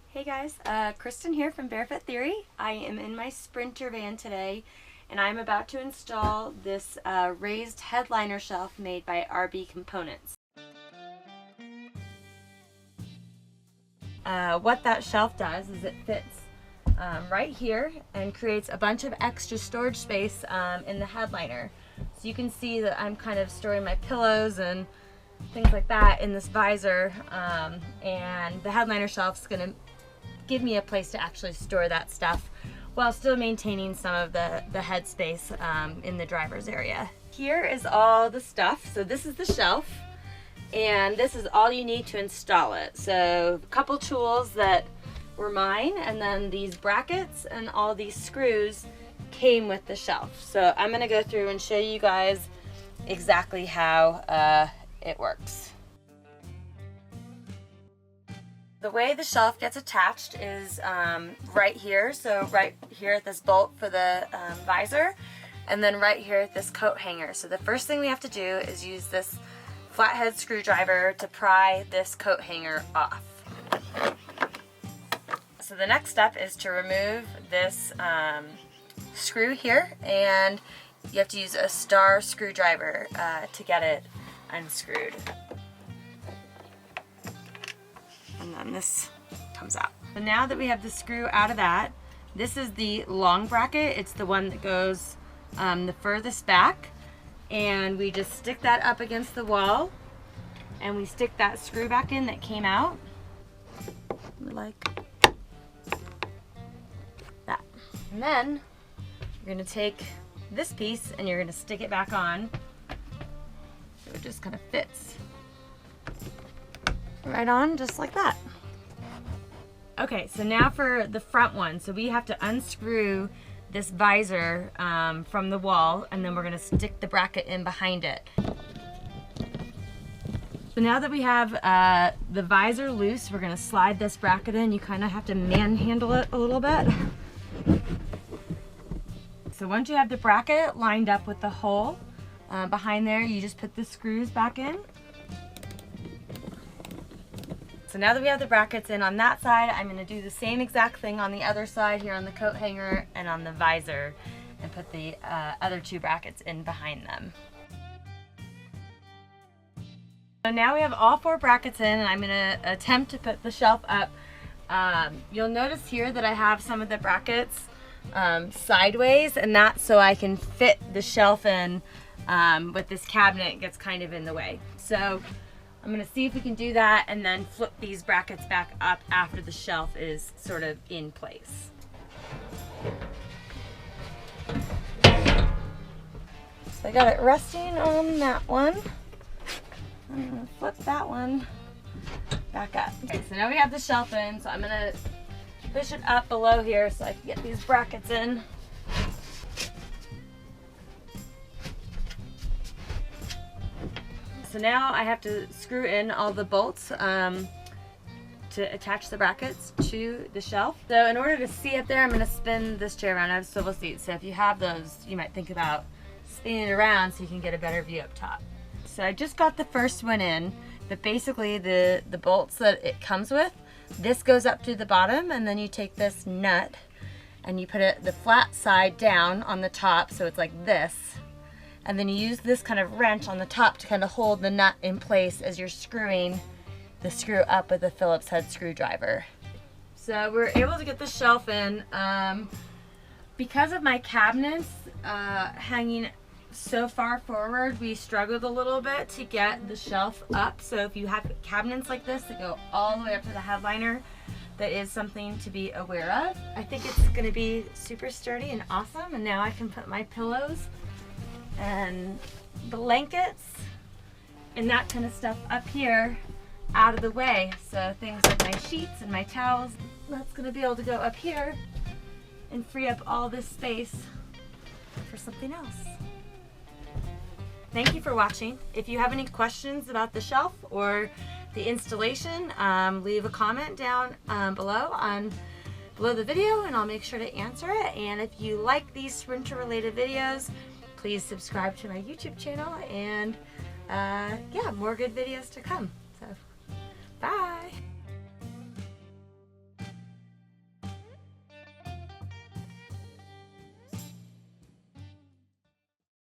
Hey guys, Kristen here from Bearfoot Theory. I am in my Sprinter van today, and I'm about to install this raised headliner shelf made by RB Components. What that shelf does is it fits right here and creates a bunch of extra storage space in the headliner. So you can see that I'm kind of storing my pillows and things like that in this visor, and the headliner shelf's going to give me a place to actually store that stuff while still maintaining some of the head space in the driver's area. Here is all the stuff. So this is the shelf, and this is all you need to install it. So a couple tools that were mine, and then these brackets and all these screws came with the shelf. So I'm going to go through and show you guys exactly how it works. The way the shelf gets attached is right here, so right here at this bolt for the visor, and then right here at this coat hanger. So the first thing we have to do is use this flathead screwdriver to pry this coat hanger off. So the next step is to remove this screw here, and you have to use a star screwdriver to get it unscrewed. And then this comes out. So now that we have the screw out of that, this is the long bracket. It's the one that goes the furthest back, and we just stick that up against the wall, and we stick that screw back in that came out, like that. And then you're going to take this piece and you're going to stick it back on, so it just kind of fits right on, just like that. Okay, so now for the front one. So we have to unscrew this visor from the wall, and then we're gonna stick the bracket in behind it. So now that we have the visor loose, we're gonna slide this bracket in. You kind of have to manhandle it a little bit. So once you have the bracket lined up with the hole behind there, you just put the screws back in. So now that we have the brackets in on that side, I'm going to do the same exact thing on the other side here on the coat hanger and on the visor, and put the other two brackets in behind them. So now we have all four brackets in, and I'm going to attempt to put the shelf up. You'll notice here that I have some of the brackets sideways, and that's so I can fit the shelf in with this cabinet. It gets kind of in the way. So I'm going to see if we can do that and then flip these brackets back up after the shelf is sort of in place. So I got it resting on that one. I'm going to flip that one back up. Okay, so now we have the shelf in, so I'm going to push it up below here so I can get these brackets in. So now I have to screw in all the bolts to attach the brackets to the shelf. So in order to see up there, I'm going to spin this chair around. I have swivel seats, so if you have those, you might think about spinning it around so you can get a better view up top. So I just got the first one in, but basically the bolts that it comes with, this goes up to the bottom, and then you take this nut and you put it the flat side down on the top, so it's like this. And then you use this kind of wrench on the top to kind of hold the nut in place as you're screwing the screw up with a Phillips head screwdriver. So we're able to get the shelf in. Because of my cabinets hanging so far forward, we struggled a little bit to get the shelf up. So if you have cabinets like this that go all the way up to the headliner, that is something to be aware of. I think it's going to be super sturdy and awesome. And now I can put my pillows and blankets and that kind of stuff up here out of the way. So things like my sheets and my towels, that's going to be able to go up here and free up all this space for something else. Thank you for watching. If you have any questions about the shelf or the installation, leave a comment down below the video, and I'll make sure to answer it. And if you like these Sprinter related videos, please subscribe to my YouTube channel, and yeah, more good videos to come. So have